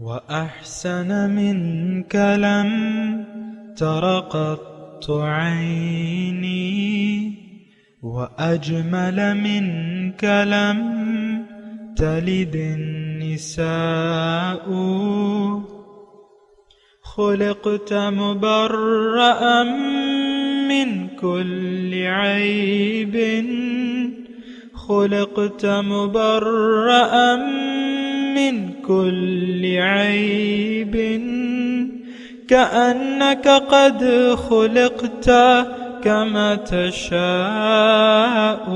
وأحسن منك لم تر قط عيني وأجمل منك لم تلد النساء خلقت مبرأ من كل عيب خلقت مبرأ من كل عيب كأنك قد خلقت كما تشاء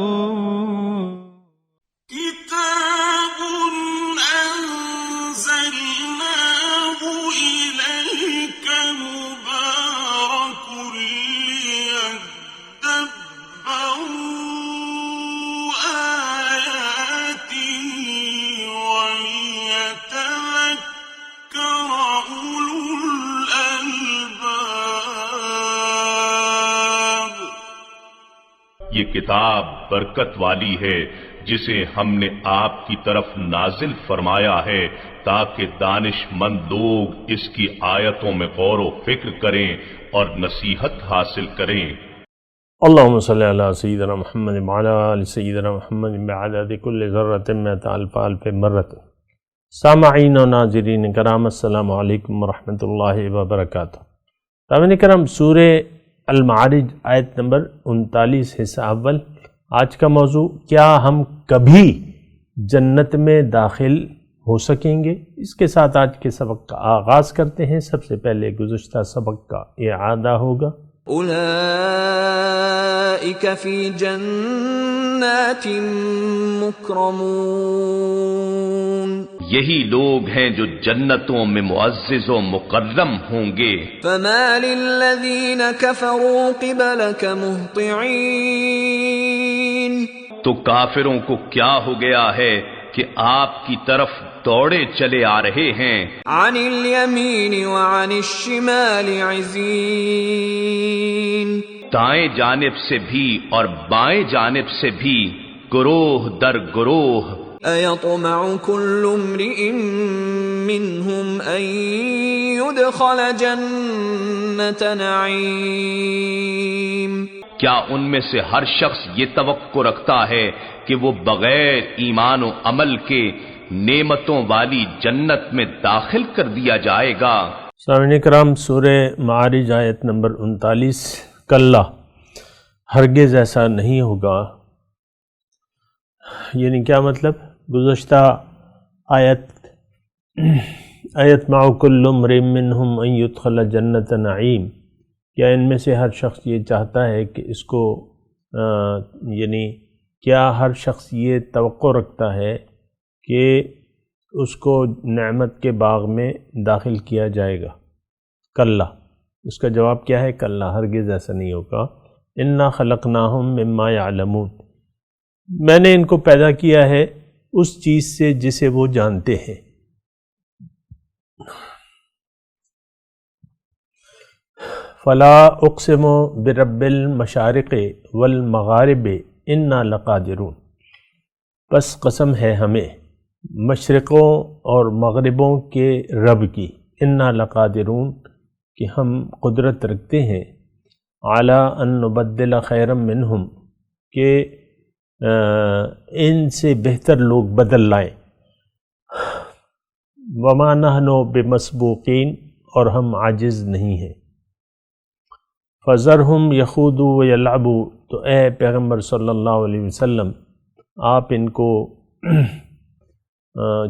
كتاب أنزلناه إليك مبارك ليدبروا آياته وليتذكر أولو الألباب۔ یہ کتاب برکت والی ہے جسے ہم نے آپ کی طرف نازل فرمایا ہے تاکہ دانش مند لوگ اس کی آیتوں میں غور و فکر کریں اور نصیحت حاصل کریں۔ اللہم صلی علی سیدنا محمد وعلی آل سیدنا محمد بعدد کل ذرۃ مئۃ الف الف مرۃ۔ سامعین و ناظرین کرام، السلام علیکم ورحمۃ اللہ وبرکاتہ۔ سامعین کرام، سورہ المعارج آیت نمبر 39 حصہ اول۔ آج کا موضوع، کیا ہم کبھی جنت میں داخل ہو سکیں گے؟ اس کے ساتھ آج کے سبق کا آغاز کرتے ہیں۔ سب سے پہلے گزشتہ سبق کا اعادہ ہوگا۔ اولئک فی جنات مکرمون، یہی لوگ ہیں جو جنتوں میں معزز و مکرم ہوں گے۔ فما للذین کفروا قبلک مہطعین، تو کافروں کو کیا ہو گیا ہے کہ آپ کی طرف دوڑے چلے آ رہے ہیں۔ عن الیمین وعن الشمال عزین، دائیں جانب سے بھی اور بائیں جانب سے بھی، گروہ در گروہ۔ ایطمع کل امرئ منہم ان يدخل جنت نعیم، کیا ان میں سے ہر شخص یہ توقع رکھتا ہے کہ وہ بغیر ایمان و عمل کے نعمتوں والی جنت میں داخل کر دیا جائے گا؟ سامعین کرام، سورہ معارج آیت نمبر 39۔ کلا، ہرگز ایسا نہیں ہوگا۔ یعنی کیا مطلب؟ گزشتہ آیت مع کل امرئ منہم ان يدخل جنت نعیم، کیا ان میں سے ہر شخص یہ چاہتا ہے کہ اس کو یعنی کیا ہر شخص یہ توقع رکھتا ہے کہ اس کو نعمت کے باغ میں داخل کیا جائے گا؟ کلا، اس کا جواب کیا ہے؟ کلا، ہرگز ایسا نہیں ہوگا۔ انا خلقناہم مما یعلمون، میں نے ان کو پیدا کیا ہے اس چیز سے جسے وہ جانتے ہیں۔ فلا اقسم برب المشارق والمغارب انا لقادرون، بس قسم ہے ہمیں مشرقوں اور مغربوں کے رب کی، انا لقادرون، کہ ہم قدرت رکھتے ہیں، علی ان نبدل خیرا منہم، کہ ان سے بہتر لوگ بدل لائیں، وما نحن بمسبوقین، اور ہم عاجز نہیں ہیں۔ فذرہم یخوضوا ویلعبوا، تو اے پیغمبر صلی اللہ علیہ وسلم آپ ان کو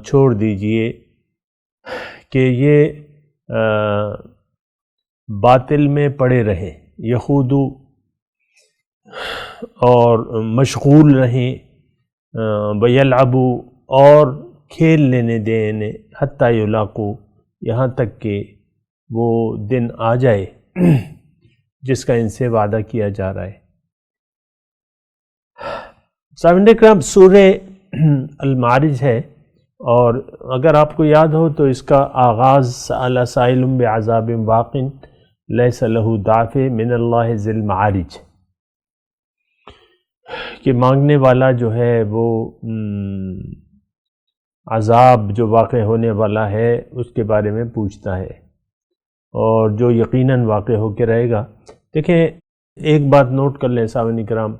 چھوڑ دیجئے کہ یہ باطل میں پڑے رہیں، یخوضوا، اور مشغول رہیں، ویلعبوا، اور کھیل لینے دیں انہیں، حتی یلاقوا، یہاں تک کہ وہ دن آ جائے جس کا ان سے وعدہ کیا جا رہا ہے۔ سامعین کرام، سورہ المعارج ہے، اور اگر آپ کو یاد ہو تو اس کا آغاز سأل سائل بعذاب واقع لیس لہ دافع من اللہ ذی المعارج، کہ مانگنے والا جو ہے وہ عذاب جو واقع ہونے والا ہے اس کے بارے میں پوچھتا ہے، اور جو یقیناً واقع ہو کے رہے گا۔ دیکھیں ایک بات نوٹ کر لیں سامعین کرام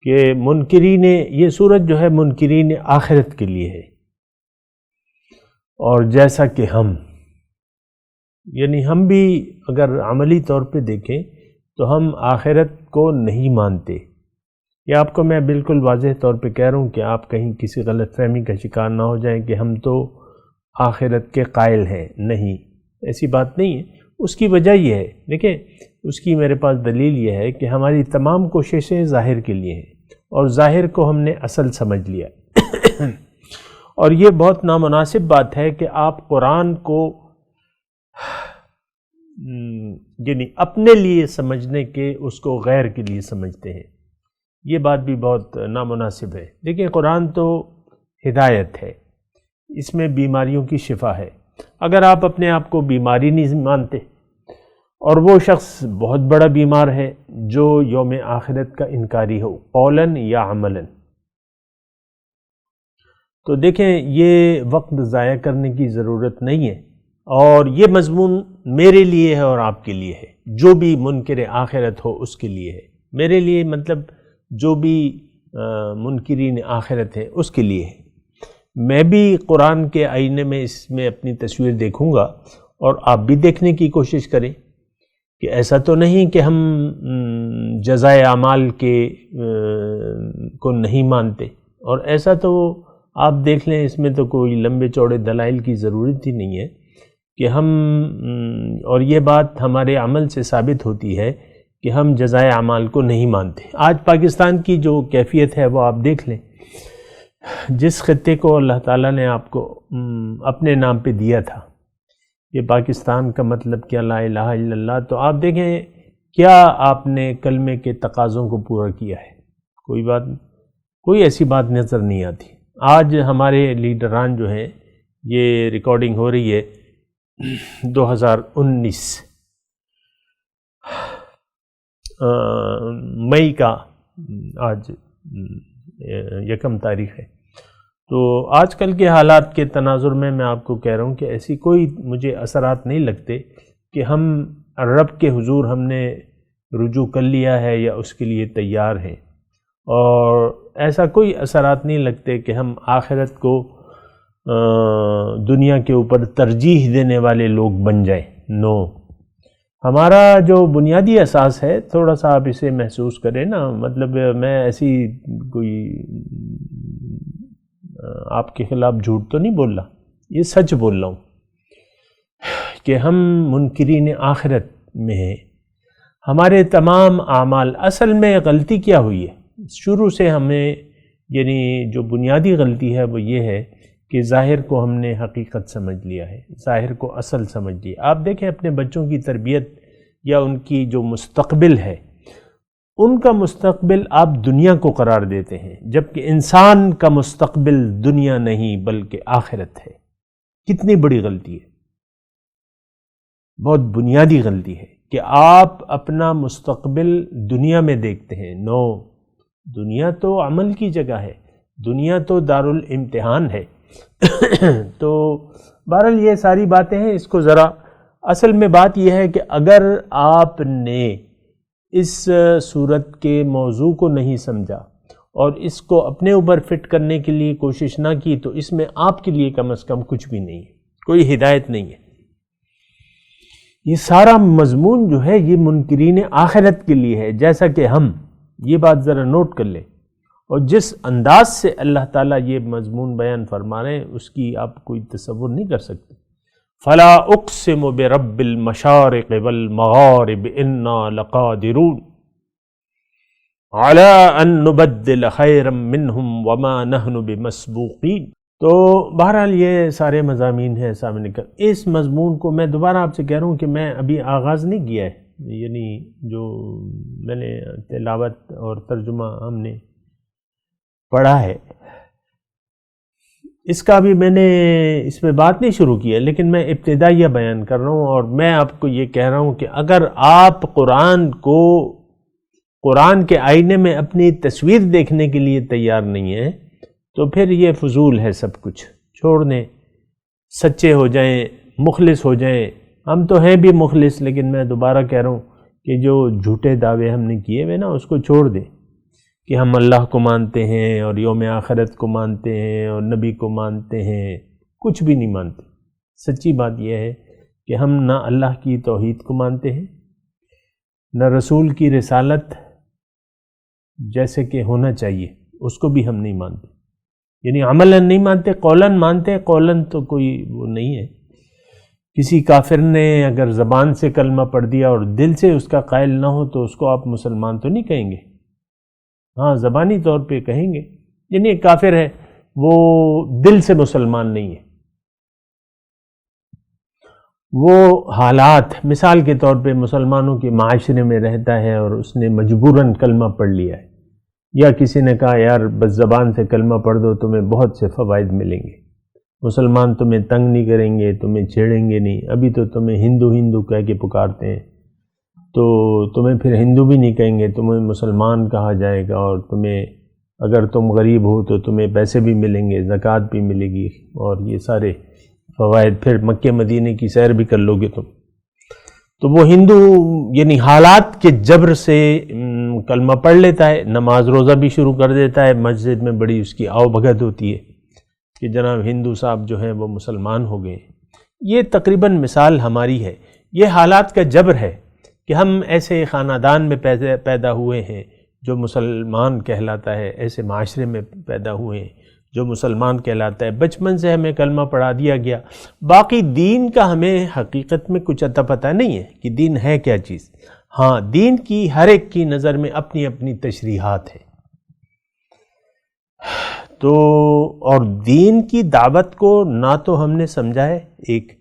کہ منکرین، یہ صورت جو ہے منکرین آخرت کے لیے ہے، اور جیسا کہ یعنی ہم بھی اگر عملی طور پہ دیکھیں تو ہم آخرت کو نہیں مانتے۔ یہ آپ کو میں بالکل واضح طور پہ کہہ رہا ہوں کہ آپ کہیں کسی غلط فہمی کا شکار نہ ہو جائیں کہ ہم تو آخرت کے قائل ہیں، نہیں، ایسی بات نہیں ہے۔ اس کی وجہ یہ ہے، دیکھیں اس کی میرے پاس دلیل یہ ہے کہ ہماری تمام کوششیں ظاہر کے لیے ہیں، اور ظاہر کو ہم نے اصل سمجھ لیا اور یہ بہت نامناسب بات ہے کہ آپ قرآن کو یعنی اپنے لیے سمجھنے کے اس کو غیر کے لیے سمجھتے ہیں، یہ بات بھی بہت نامناسب ہے۔ دیکھیں قرآن تو ہدایت ہے، اس میں بیماریوں کی شفا ہے۔ اگر آپ اپنے آپ کو بیماری نہیں مانتے اور وہ شخص بہت بڑا بیمار ہے جو یوم آخرت کا انکاری ہو قولاً یا عملاً، تو دیکھیں یہ وقت ضائع کرنے کی ضرورت نہیں ہے، اور یہ مضمون میرے لیے ہے اور آپ کے لیے ہے، جو بھی منکر آخرت ہو اس کے لیے ہے۔ میرے لیے مطلب جو بھی منکرین آخرت ہے اس کے لیے ہے۔ میں بھی قرآن کے آئینے میں اس میں اپنی تصویر دیکھوں گا، اور آپ بھی دیکھنے کی کوشش کریں کہ ایسا تو نہیں کہ ہم جزائے اعمال کے کو نہیں مانتے، اور ایسا تو آپ دیکھ لیں، اس میں تو کوئی لمبے چوڑے دلائل کی ضرورت ہی نہیں ہے کہ ہم، اور یہ بات ہمارے عمل سے ثابت ہوتی ہے کہ ہم جزائے اعمال کو نہیں مانتے۔ آج پاکستان کی جو کیفیت ہے وہ آپ دیکھ لیں، جس خطے کو اللہ تعالیٰ نے آپ کو اپنے نام پہ دیا تھا، یہ پاکستان کا مطلب کیا لا الہ الا اللہ، تو آپ دیکھیں کیا آپ نے کلمے کے تقاضوں کو پورا کیا ہے؟ کوئی بات، کوئی ایسی بات نظر نہیں آتی۔ آج ہمارے لیڈران جو ہیں، یہ ریکارڈنگ ہو رہی ہے 2019 مئی کا، آج 1 تاریخ ہے، تو آج کل کے حالات کے تناظر میں آپ کو کہہ رہا ہوں کہ ایسی کوئی مجھے اثرات نہیں لگتے کہ ہم رب کے حضور ہم نے رجوع کر لیا ہے یا اس کے لیے تیار ہیں، اور ایسا کوئی اثرات نہیں لگتے کہ ہم آخرت کو دنیا کے اوپر ترجیح دینے والے لوگ بن جائیں۔ نو، ہمارا جو بنیادی اساس ہے، تھوڑا سا آپ اسے محسوس کریں نا، مطلب میں ایسی کوئی آپ کے خلاف جھوٹ تو نہیں بول رہا، یہ سچ بول رہا ہوں کہ ہم منکرین آخرت میں ہیں۔ ہمارے تمام اعمال، اصل میں غلطی کیا ہوئی ہے شروع سے ہمیں، یعنی جو بنیادی غلطی ہے وہ یہ ہے کہ ظاہر کو ہم نے حقیقت سمجھ لیا ہے، ظاہر کو اصل سمجھ لیا۔ آپ دیکھیں اپنے بچوں کی تربیت یا ان کی جو مستقبل ہے، ان کا مستقبل آپ دنیا کو قرار دیتے ہیں، جبکہ انسان کا مستقبل دنیا نہیں بلکہ آخرت ہے۔ کتنی بڑی غلطی ہے، بہت بنیادی غلطی ہے کہ آپ اپنا مستقبل دنیا میں دیکھتے ہیں۔ نو، دنیا تو عمل کی جگہ ہے، دنیا تو دارالامتحان ہے۔ تو بہرحال یہ ساری باتیں ہیں، اس کو ذرا، اصل میں بات یہ ہے کہ اگر آپ نے اس صورت کے موضوع کو نہیں سمجھا اور اس کو اپنے اوپر فٹ کرنے کے لیے کوشش نہ کی، تو اس میں آپ کے لیے کم از کم کچھ بھی نہیں ہے، کوئی ہدایت نہیں ہے۔ یہ سارا مضمون جو ہے یہ منکرین آخرت کے لیے ہے، جیسا کہ ہم، یہ بات ذرا نوٹ کر لیں، اور جس انداز سے اللہ تعالیٰ یہ مضمون بیان فرما رہے ہیں اس کی آپ کوئی تصور نہیں کر سکتے۔ فلا اقسم برب المشارق والمغارب انا لقادرون على ان نبدل خيرا منهم وما نحن بمسبوقين۔ تو بہرحال یہ سارے مضامین ہیں سامنے کا۔ اس مضمون کو میں دوبارہ آپ سے کہہ رہا ہوں کہ میں ابھی آغاز نہیں کیا ہے، یعنی جو میں نے تلاوت اور ترجمہ ہم نے پڑھا ہے، اس کا بھی میں نے اس پہ بات نہیں شروع کی ہے، لیکن میں ابتدائیہ بیان کر رہا ہوں، اور میں آپ کو یہ کہہ رہا ہوں کہ اگر آپ قرآن کو، قرآن کے آئینے میں اپنی تصویر دیکھنے کے لیے تیار نہیں ہیں تو پھر یہ فضول ہے سب کچھ، چھوڑ دیں، سچے ہو جائیں، مخلص ہو جائیں۔ ہم تو ہیں بھی مخلص، لیکن میں دوبارہ کہہ رہا ہوں کہ جو جھوٹے دعوے ہم نے کیے ہوئے نا اس کو چھوڑ دیں، کہ ہم اللہ کو مانتے ہیں اور یوم آخرت کو مانتے ہیں اور نبی کو مانتے ہیں، کچھ بھی نہیں مانتے۔ سچی بات یہ ہے کہ ہم نہ اللہ کی توحید کو مانتے ہیں، نہ رسول کی رسالت جیسے کہ ہونا چاہیے اس کو بھی ہم نہیں مانتے، یعنی عملاً نہیں مانتے، قولاً مانتے، قولاً تو کوئی وہ نہیں ہے۔ کسی کافر نے اگر زبان سے کلمہ پڑھ دیا اور دل سے اس کا قائل نہ ہو تو اس کو آپ مسلمان تو نہیں کہیں گے، ہاں زبانی طور پہ کہیں گے، یعنی ایک کافر ہے وہ دل سے مسلمان نہیں ہے، وہ حالات مثال کے طور پہ مسلمانوں کے معاشرے میں رہتا ہے اور اس نے مجبوراً کلمہ پڑھ لیا ہے، یا کسی نے کہا یار بس زبان سے کلمہ پڑھ دو تمہیں بہت سے فوائد ملیں گے، مسلمان تمہیں تنگ نہیں کریں گے، تمہیں چھیڑیں گے نہیں، ابھی تو تمہیں ہندو ہندو کہہ کے پکارتے ہیں تو تمہیں پھر ہندو بھی نہیں کہیں گے، تمہیں مسلمان کہا جائے گا، اور تمہیں اگر تم غریب ہو تو تمہیں پیسے بھی ملیں گے، زکوٰۃ بھی ملے گی، اور یہ سارے فوائد، پھر مکہ مدینے کی سیر بھی کر لو گے تم۔ تو وہ ہندو یعنی حالات کے جبر سے کلمہ پڑھ لیتا ہے، نماز روزہ بھی شروع کر دیتا ہے، مسجد میں بڑی اس کی آؤ بھگت ہوتی ہے کہ جناب ہندو صاحب جو ہیں وہ مسلمان ہو گئے۔ یہ تقریباً مثال ہماری ہے، یہ حالات کا جبر ہے کہ ہم ایسے خاندان میں پیدا ہوئے ہیں جو مسلمان کہلاتا ہے، ایسے معاشرے میں پیدا ہوئے ہیں جو مسلمان کہلاتا ہے، بچپن سے ہمیں کلمہ پڑھا دیا گیا، باقی دین کا ہمیں حقیقت میں کچھ اتا پتہ نہیں ہے کہ دین ہے کیا چیز۔ ہاں دین کی ہر ایک کی نظر میں اپنی اپنی تشریحات ہیں، تو اور دین کی دعوت کو نہ تو ہم نے سمجھا ہے، ایک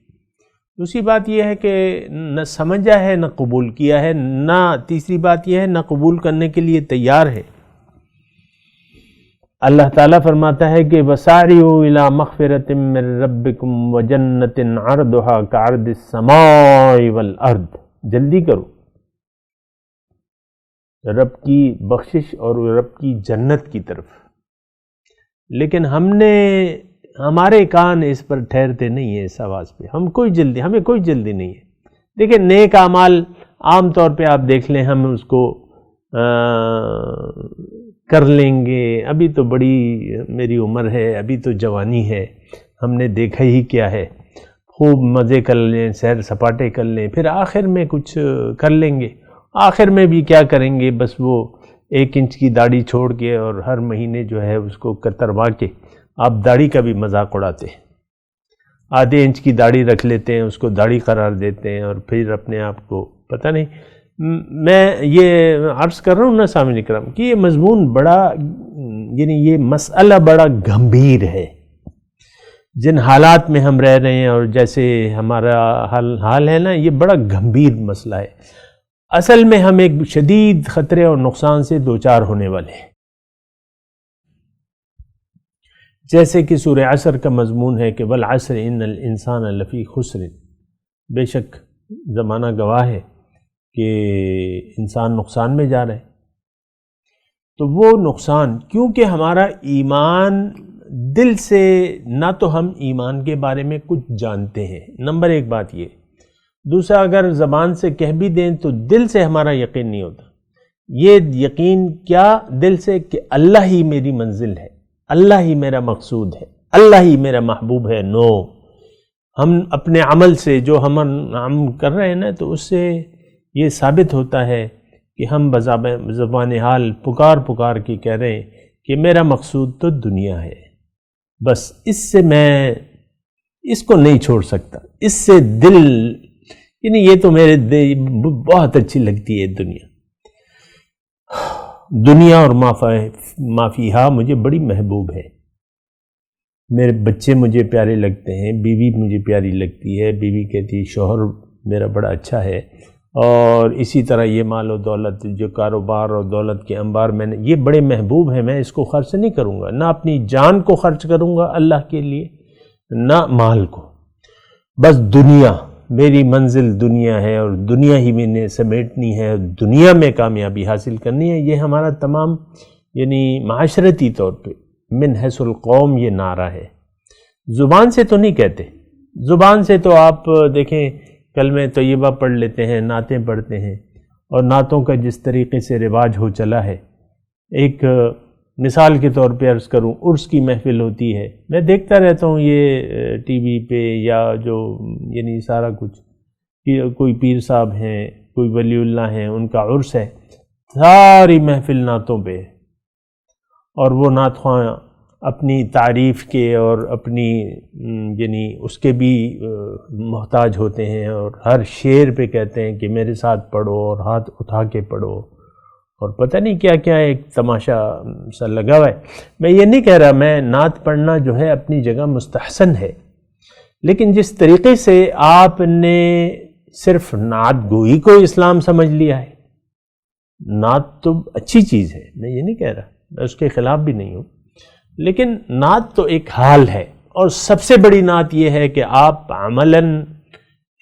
دوسری بات یہ ہے کہ نہ سمجھا ہے نہ قبول کیا ہے، نہ تیسری بات یہ ہے نہ قبول کرنے کے لیے تیار ہے۔ اللہ تعالیٰ فرماتا ہے کہ وَسَارِعُوا إِلَىٰ مَغْفِرَةٍ مِّن رَبِّكُمْ وَجَنَّةٍ عَرْضُهَا كَعَرْضِ السَّمَاءِ وَالْأَرْضِ، جلدی کرو رب کی بخشش اور رب کی جنت کی طرف۔ لیکن ہمارے کان اس پر ٹھہرتے نہیں ہیں اس آواز پہ، ہمیں کوئی جلدی نہیں ہے۔ دیکھیں نیک اعمال عام طور پہ آپ دیکھ لیں، ہم اس کو کر لیں گے، ابھی تو بڑی میری عمر ہے، ابھی تو جوانی ہے، ہم نے دیکھا ہی کیا ہے، خوب مزے کر لیں، سیر سپاٹے کر لیں، پھر آخر میں کچھ کر لیں گے، آخر میں بھی کیا کریں گے، بس وہ 1 انچ کی داڑھی چھوڑ کے اور ہر مہینے جو ہے اس کو کتروا کے آپ داڑھی کا بھی مذاق اڑاتے ہیں، آدھے انچ کی داڑھی رکھ لیتے ہیں، اس کو داڑھی قرار دیتے ہیں، اور پھر اپنے آپ کو پتہ نہیں۔ میں یہ عرض کر رہا ہوں نا سامعین اکرام کہ یہ مضمون بڑا یعنی یہ مسئلہ بڑا گمبھیر ہے، جن حالات میں ہم رہ رہے ہیں اور جیسے ہمارا حال ہے نا، یہ بڑا گمبھیر مسئلہ ہے۔ اصل میں ہم ایک شدید خطرے اور نقصان سے دوچار ہونے والے ہیں، جیسے کہ سورہ عصر کا مضمون ہے کہ والعصر ان الانسان لفی خسر، بے شک زمانہ گواہ ہے کہ انسان نقصان میں جا رہا ہے۔ تو وہ نقصان کیونکہ ہمارا ایمان دل سے، نہ تو ہم ایمان کے بارے میں کچھ جانتے ہیں، نمبر 1 بات یہ، دوسرا اگر زبان سے کہہ بھی دیں تو دل سے ہمارا یقین نہیں ہوتا۔ یہ یقین کیا دل سے کہ اللہ ہی میری منزل ہے، اللہ ہی میرا مقصود ہے، اللہ ہی میرا محبوب ہے۔ نو، ہم اپنے عمل سے جو ہم کر رہے ہیں نا، تو اس سے یہ ثابت ہوتا ہے کہ ہم بزبان حال پکار کے کہہ رہے ہیں کہ میرا مقصود تو دنیا ہے، بس اس سے میں اس کو نہیں چھوڑ سکتا، اس سے دل یعنی یہ تو میرے بہت اچھی لگتی ہے دنیا اور مافیہا مجھے بڑی محبوب ہے، میرے بچے مجھے پیارے لگتے ہیں، بیوی مجھے پیاری لگتی ہے، بیوی کہتی ہے شوہر میرا بڑا اچھا ہے، اور اسی طرح یہ مال و دولت جو کاروبار اور دولت کے انبار میں نے یہ بڑے محبوب ہیں، میں اس کو خرچ نہیں کروں گا، نہ اپنی جان کو خرچ کروں گا اللہ کے لیے، نہ مال کو، بس دنیا میری منزل دنیا ہے اور دنیا ہی میں نے سمیٹنی ہے، دنیا میں کامیابی حاصل کرنی ہے۔ یہ ہمارا تمام یعنی معاشرتی طور پہ من حیث القوم یہ نعرہ ہے۔ زبان سے تو نہیں کہتے. زبان سے تو آپ دیکھیں کلمہ طیبہ پڑھ لیتے ہیں، نعتیں پڑھتے ہیں، اور نعتوں کا جس طریقے سے رواج ہو چلا ہے، ایک مثال کے طور پہ عرض کروں، عرس کی محفل ہوتی ہے، میں دیکھتا رہتا ہوں یہ ٹی وی پہ یا جو یعنی سارا کچھ، کوئی پیر صاحب ہیں، کوئی ولی اللہ ہیں، ان کا عرس ہے، ساری محفل نعتوں پہ، اور وہ نعت خواں اپنی تعریف کے اور اپنی یعنی اس کے بھی محتاج ہوتے ہیں، اور ہر شعر پہ کہتے ہیں کہ میرے ساتھ پڑھو اور ہاتھ اٹھا کے پڑھو، اور پتہ نہیں کیا کیا ایک تماشا سا لگا ہوا ہے. میں یہ نہیں کہہ رہا، میں نعت پڑھنا جو ہے اپنی جگہ مستحسن ہے، لیکن جس طریقے سے آپ نے صرف نعت گوئی کو اسلام سمجھ لیا ہے، نعت تو اچھی چیز ہے، میں یہ نہیں کہہ رہا، میں اس کے خلاف بھی نہیں ہوں، لیکن نعت تو ایک حال ہے، اور سب سے بڑی نعت یہ ہے کہ آپ عملاً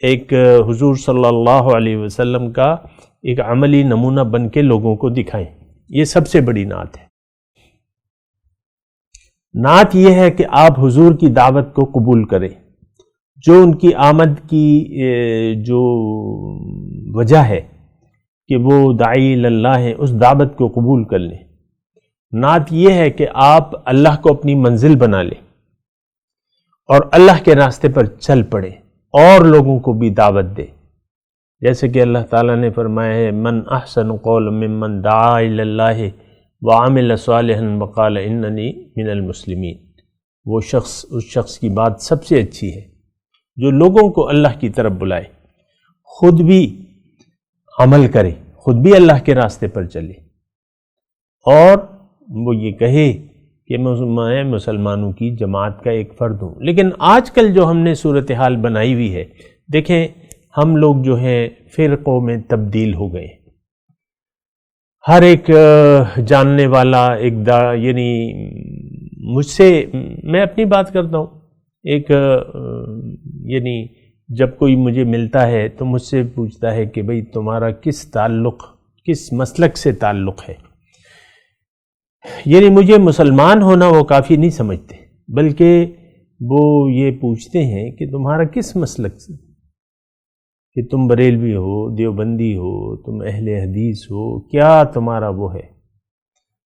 ایک حضور صلی اللہ علیہ وسلم کا ایک عملی نمونہ بن کے لوگوں کو دکھائیں. یہ سب سے بڑی نعت ہے. نعت یہ ہے کہ آپ حضور کی دعوت کو قبول کریں، جو ان کی آمد کی جو وجہ ہے کہ وہ داعی اللہ ہیں، اس دعوت کو قبول کر لیں. نعت یہ ہے کہ آپ اللہ کو اپنی منزل بنا لیں اور اللہ کے راستے پر چل پڑیں اور لوگوں کو بھی دعوت دیں، جیسے کہ اللہ تعالیٰ نے فرمایا ہے من احسن قول ممن دعا الی اللہ وعمل صالحا وقال اننی من المسلمین. وہ شخص، اس شخص کی بات سب سے اچھی ہے جو لوگوں کو اللہ کی طرف بلائے، خود بھی عمل کرے، خود بھی اللہ کے راستے پر چلے، اور وہ یہ کہے کہ میں مسلمانوں کی جماعت کا ایک فرد ہوں. لیکن آج کل جو ہم نے صورتحال بنائی ہوئی ہے، دیکھیں ہم لوگ جو ہیں فرقوں میں تبدیل ہو گئے. ہر ایک جاننے والا ایک یعنی مجھ سے، میں اپنی بات کرتا ہوں، ایک یعنی جب کوئی مجھے ملتا ہے تو مجھ سے پوچھتا ہے کہ بھئی تمہارا کس تعلق، کس مسلک سے تعلق ہے. یعنی مجھے مسلمان ہونا وہ کافی نہیں سمجھتے، بلکہ وہ یہ پوچھتے ہیں کہ تمہارا کس مسلک سے، کہ تم بریلوی ہو، دیوبندی ہو، تم اہل حدیث ہو، کیا تمہارا وہ ہے.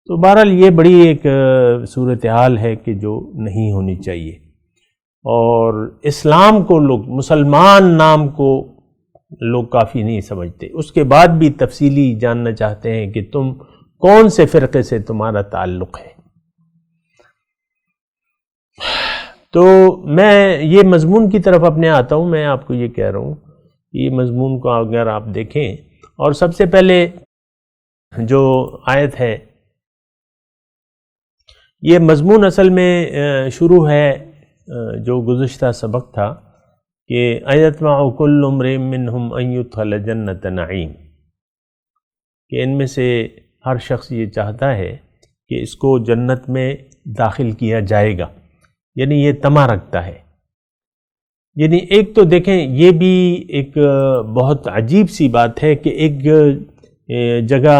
تو بہرحال یہ بڑی ایک صورتحال ہے کہ جو نہیں ہونی چاہیے، اور اسلام کو لوگ، مسلمان نام کو لوگ کافی نہیں سمجھتے. اس کے بعد بھی تفصیلی جاننا چاہتے ہیں کہ تم کون سے فرقے سے تمہارا تعلق ہے. تو میں یہ مضمون کی طرف اپنے آتا ہوں. میں آپ کو یہ کہہ رہا ہوں، یہ مضمون کو اگر آپ دیکھیں، اور سب سے پہلے جو آیت ہے، یہ مضمون اصل میں شروع ہے جو گزشتہ سبق تھا کہ ایطمع کل امرئ منہم ان یدخل جنۃ نعیم، کہ ان میں سے ہر شخص یہ چاہتا ہے کہ اس کو جنت میں داخل کیا جائے گا، یعنی یہ طمع رکھتا ہے. یعنی ایک تو دیکھیں یہ بھی ایک بہت عجیب سی بات ہے کہ ایک جگہ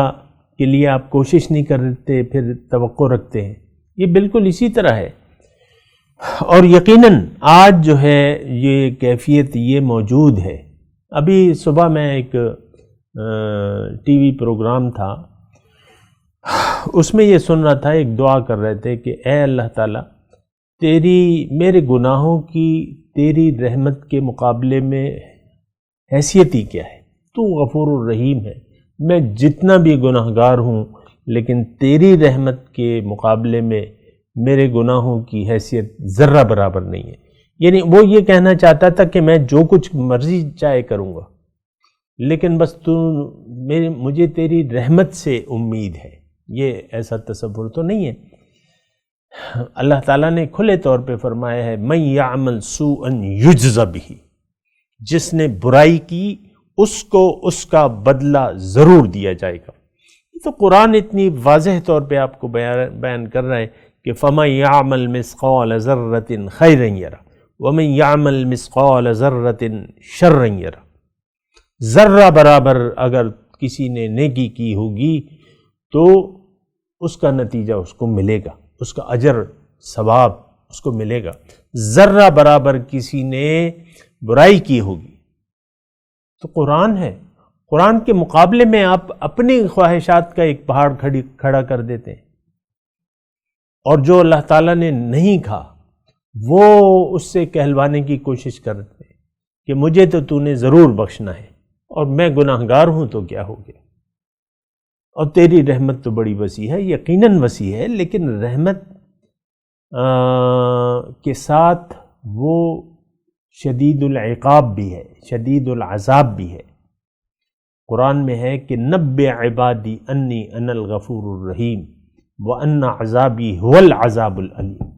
کے لیے آپ کوشش نہیں کرتے پھر توقع رکھتے ہیں. یہ بالکل اسی طرح ہے، اور یقیناً آج جو ہے یہ کیفیت یہ موجود ہے. ابھی صبح میں ایک ٹی وی پروگرام تھا، اس میں یہ سن رہا تھا، ایک دعا کر رہے تھے کہ اے اللہ تعالیٰ، میرے گناہوں کی تیری رحمت کے مقابلے میں حیثیت ہی کیا ہے؟ تو غفور الرحیم ہے، میں جتنا بھی گناہ گار ہوں، لیکن تیری رحمت کے مقابلے میں میرے گناہوں کی حیثیت ذرہ برابر نہیں ہے. یعنی وہ یہ کہنا چاہتا تھا کہ میں جو کچھ مرضی چاہے کروں گا، لیکن بس مجھے تیری رحمت سے امید ہے. یہ ایسا تصور تو نہیں ہے. اللہ تعالیٰ نے کھلے طور پہ فرمایا ہے من یعمل سوءا یجز بہ، جس نے برائی کی اس کو اس کا بدلہ ضرور دیا جائے گا. تو قرآن اتنی واضح طور پہ آپ کو بیان کر رہا ہے کہ فمن یعمل مثقال ذرۃ خیرا یرہ ومن یعمل مثقال ذرۃ شرا یرہ. ذرہ برابر اگر کسی نے نیکی کی ہوگی تو اس کا نتیجہ اس کو ملے گا، اس کا اجر ثواب اس کو ملے گا. ذرہ برابر کسی نے برائی کی ہوگی تو قرآن ہے، قرآن کے مقابلے میں آپ اپنی خواہشات کا ایک پہاڑ کھڑا کر دیتے ہیں، اور جو اللہ تعالیٰ نے نہیں کہا وہ اس سے کہلوانے کی کوشش کرتے ہیں کہ مجھے تو نے ضرور بخشنا ہے اور میں گناہگار ہوں تو کیا ہو گیا، اور تیری رحمت تو بڑی وسیع ہے، یقیناً وسیع ہے، لیکن رحمت کے ساتھ وہ شدید العقاب بھی ہے، شدید العذاب بھی ہے۔ قرآن میں ہے کہ نبئ عبادی انی انا الغفور الرحیم وان عذابی هو العذاب العلیم،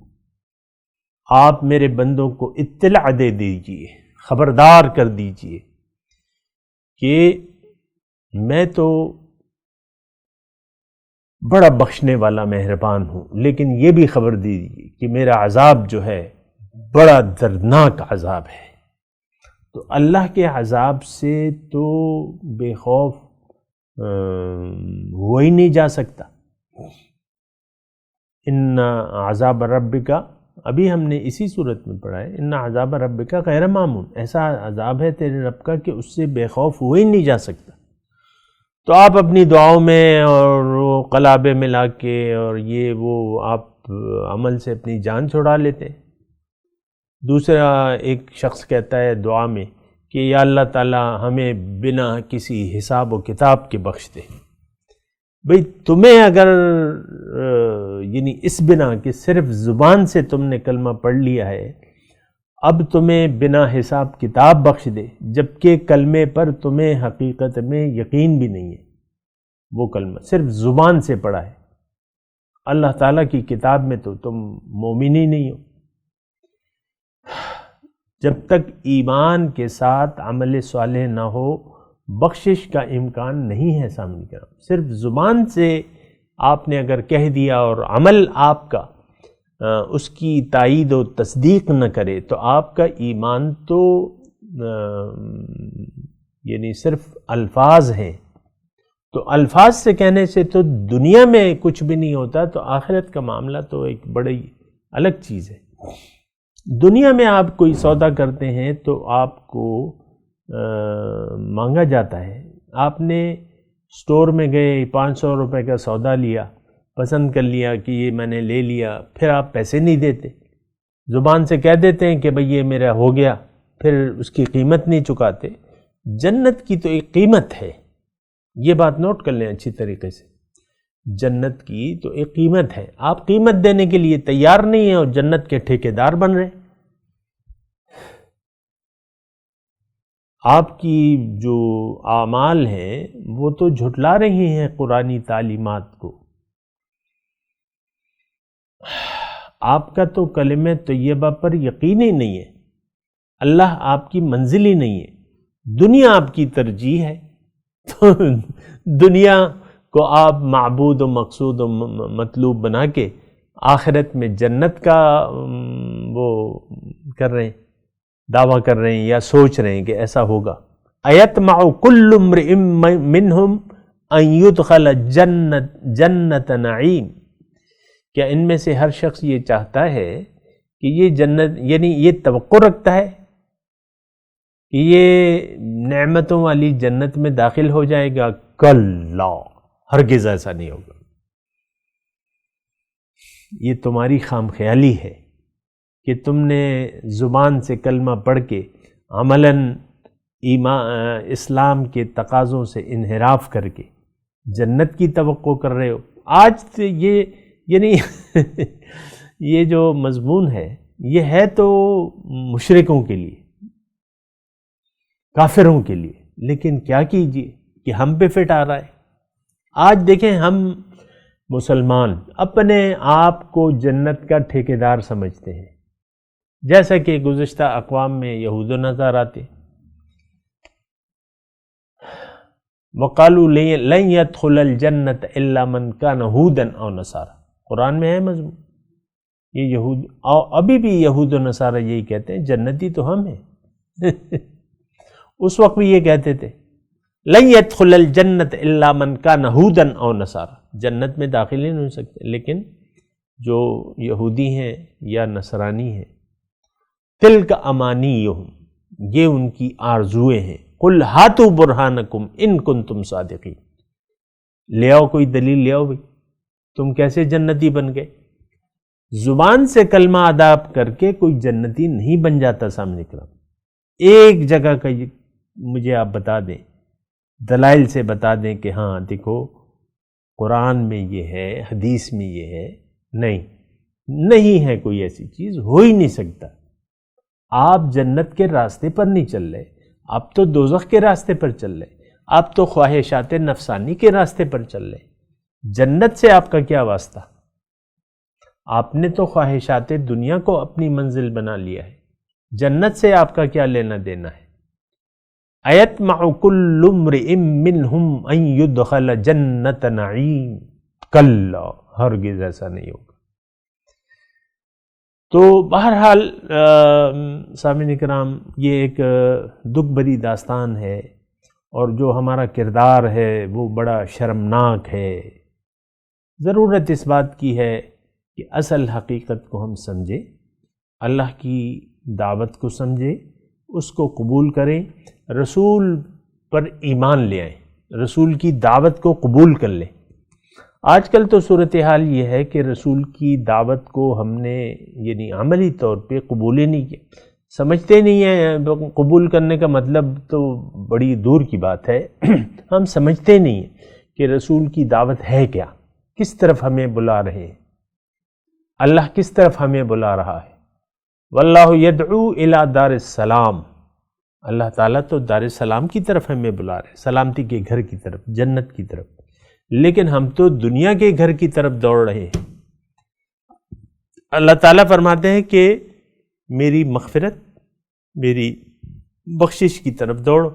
آپ میرے بندوں کو اطلاع دے دیجئے، خبردار کر دیجئے کہ میں تو بڑا بخشنے والا مہربان ہوں، لیکن یہ بھی خبر دے دیجئے کہ میرا عذاب جو ہے بڑا دردناک عذاب ہے۔ تو اللہ کے عذاب سے تو بے خوف ہوا ہی نہیں جا سکتا۔ ان عذاب ربک، ابھی ہم نے اسی صورت میں پڑھا ہے، ان عذاب ربک غیر مامون، ایسا عذاب ہے تیرے رب کا کہ اس سے بے خوف ہوا ہی نہیں جا سکتا۔ تو آپ اپنی دعاؤں میں اور وہ قلابے ملا کے اور یہ وہ آپ عمل سے اپنی جان چھڑا لیتے ہیں۔ دوسرا ایک شخص کہتا ہے دعا میں کہ یا اللہ تعالی ہمیں بنا کسی حساب و کتاب کے بخش دے۔ بھئی تمہیں اگر یعنی اس بنا کہ صرف زبان سے تم نے کلمہ پڑھ لیا ہے، اب تمہیں بنا حساب کتاب بخش دے، جبکہ کلمے پر تمہیں حقیقت میں یقین بھی نہیں ہے، وہ کلمہ صرف زبان سے پڑھا ہے، اللہ تعالیٰ کی کتاب میں تو تم مومن ہی نہیں ہو۔ جب تک ایمان کے ساتھ عمل صالح نہ ہو بخشش کا امکان نہیں ہے۔ سامنے کرام صرف زبان سے آپ نے اگر کہہ دیا اور عمل آپ کا اس کی تائید و تصدیق نہ کرے تو آپ کا ایمان تو یعنی صرف الفاظ ہیں، تو الفاظ سے کہنے سے تو دنیا میں کچھ بھی نہیں ہوتا، تو آخرت کا معاملہ تو ایک بڑی الگ چیز ہے۔ دنیا میں آپ کوئی سودا کرتے ہیں تو آپ کو مانگا جاتا ہے، آپ نے سٹور میں گئے 500 روپے کا سودا لیا، پسند کر لیا کہ یہ میں نے لے لیا، پھر آپ پیسے نہیں دیتے، زبان سے کہہ دیتے ہیں کہ بھئی یہ میرا ہو گیا، پھر اس کی قیمت نہیں چکاتے۔ جنت کی تو ایک قیمت ہے، یہ بات نوٹ کر لیں اچھی طریقے سے، جنت کی تو ایک قیمت ہے، آپ قیمت دینے کے لیے تیار نہیں ہیں اور جنت کے ٹھیکیدار بن رہے ہیں۔ آپ کی جو اعمال ہیں وہ تو جھٹلا رہی ہیں قرآنی تعلیمات کو، آپ کا تو کلمہ طیبہ پر یقین ہی نہیں ہے، اللہ آپ کی منزل ہی نہیں ہے، دنیا آپ کی ترجیح ہے، تو دنیا کو آپ معبود و مقصود و مطلوب بنا کے آخرت میں جنت کا وہ کر رہے ہیں، دعویٰ کر رہے ہیں یا سوچ رہے ہیں کہ ایسا ہوگا۔ ایطمع کل امرئ منہم ان یدخل جنت نعیم، کیا ان میں سے ہر شخص یہ چاہتا ہے کہ یہ جنت، یعنی یہ توقع رکھتا ہے کہ یہ نعمتوں والی جنت میں داخل ہو جائے گا؟ کلا، ہرگز ایسا نہیں ہوگا، یہ تمہاری خام خیالی ہے کہ تم نے زبان سے کلمہ پڑھ کے عملاً اسلام کے تقاضوں سے انحراف کر کے جنت کی توقع کر رہے ہو۔ آج یہ یعنی یہ جو مضمون ہے یہ ہے تو مشرکوں کے لیے، کافروں کے لیے، لیکن کیا کیجئے کہ ہم پہ فٹ آ رہا ہے۔ آج دیکھیں ہم مسلمان اپنے آپ کو جنت کا ٹھیکیدار سمجھتے ہیں، جیسا کہ گزشتہ اقوام میں یہود و نصارہ تھے۔ وَقَالُوا لَن يَدْخُلَ الْجَنَّةَ إِلَّا مَنْ كَانَ هُودًا أَوْ نَصَارَىٰ، قرآن میں ہے مضمون۔ یہ یہود، ابھی بھی یہود و نصارہ یہی کہتے ہیں جنتی تو ہم ہیں۔ اس وقت بھی یہ کہتے تھے لَن يَدْخُلَ الْجَنَّةَ إِلَّا مَنْ كَانَ هُودًا أَوْ نَصَارَىٰ، جنت میں داخل ہی نہیں ہو سکتے، لیکن جو یہودی ہیں یا نصرانی ہیں تلک امانیہم، یہ ان کی آرزویں ہیں، قل ہاتوا برہانکم ان کنتم صادقین، لے آؤ کوئی دلیل، لے آؤ بھائی، تم کیسے جنتی بن گئے؟ زبان سے کلمہ ادا کر کے کوئی جنتی نہیں بن جاتا سامنے کرام۔ ایک جگہ کا مجھے آپ بتا دیں، دلائل سے بتا دیں کہ ہاں دیکھو قرآن میں یہ ہے، حدیث میں یہ ہے، نہیں ہے کوئی ایسی چیز، ہو ہی نہیں سکتا۔ آپ جنت کے راستے پر نہیں چل رہے، آپ تو دوزخ کے راستے پر چل رہے، آپ تو خواہشات نفسانی کے راستے پر چل رہے۔ جنت سے آپ کا کیا واسطہ؟ آپ نے تو خواہشات دنیا کو اپنی منزل بنا لیا ہے، جنت سے آپ کا کیا لینا دینا ہے؟ ایطمع کل امرئ منہم ان یدخل جنت نعیم، کلا، ہرگز ایسا نہیں ہوگا۔ تو بہرحال سامعین کرام، یہ ایک دکھ بھری داستان ہے، اور جو ہمارا کردار ہے وہ بڑا شرمناک ہے۔ ضرورت اس بات کی ہے کہ اصل حقیقت کو ہم سمجھیں، اللہ کی دعوت کو سمجھیں، اس کو قبول کریں، رسول پر ایمان لے آئیں، رسول کی دعوت کو قبول کر لیں۔ آج کل تو صورتحال یہ ہے کہ رسول کی دعوت کو ہم نے یعنی عملی طور پہ قبول ہی نہیں کیا، سمجھتے نہیں ہیں۔ قبول کرنے کا مطلب تو بڑی دور کی بات ہے، ہم سمجھتے نہیں ہیں کہ رسول کی دعوت ہے کیا، کس طرف ہمیں بلا رہے ہیں، اللہ کس طرف ہمیں بلا رہا ہے۔ واللہ یدعو الی دار السلام، اللہ تعالیٰ تو دار السلام کی طرف ہمیں بلا رہے ہیں، سلامتی کے گھر کی طرف، جنت کی طرف، لیکن ہم تو دنیا کے گھر کی طرف دوڑ رہے ہیں۔ اللہ تعالیٰ فرماتے ہیں کہ میری مغفرت، میری بخشش کی طرف دوڑو،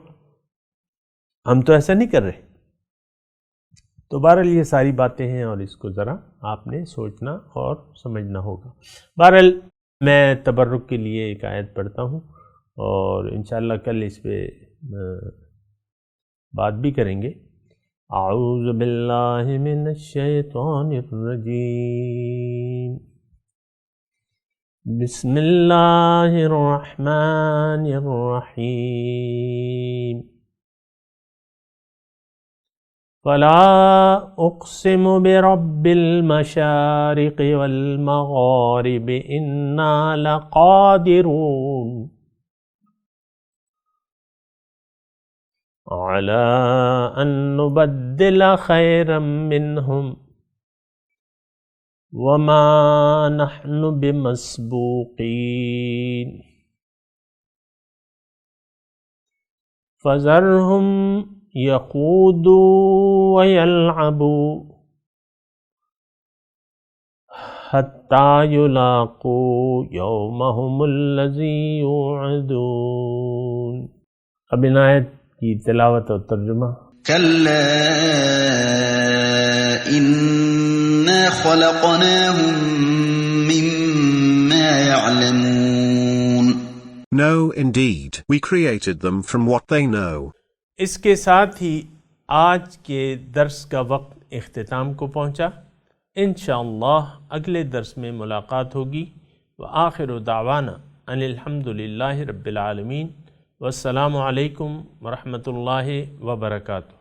ہم تو ایسا نہیں کر رہے۔ تو بہرحال یہ ساری باتیں ہیں، اور اس کو ذرا آپ نے سوچنا اور سمجھنا ہوگا۔ بہرحال میں تبرک کے لیے ایک آیت پڑھتا ہوں، اور انشاءاللہ کل اس پہ بات بھی کریں گے۔ اعوذ باللہ من الشیطان الرجیم، بسم اللہ الرحمن الرحیم، فلا اقسم برب المشارق والمغارب انا لقادرون على ان نبدل خيرا منهم وما نحن بمسبوقين فذرهم يخوضوا ويلعبوا حتى يلاقوا يومهم الذي يوعدون۔ اب ان آیت کی تلاوت اور ترجمہ۔ کلا انا خلقناهم مما يعلمون۔ No, indeed, we created them from what they know. اس کے ساتھ ہی آج کے درس کا وقت اختتام کو پہنچا۔ انشاءاللہ اگلے درس میں ملاقات ہوگی۔ وآخر دعوانا ان الحمدللہ رب العالمین، والسلام علیکم ورحمۃ اللہ وبرکاتہ۔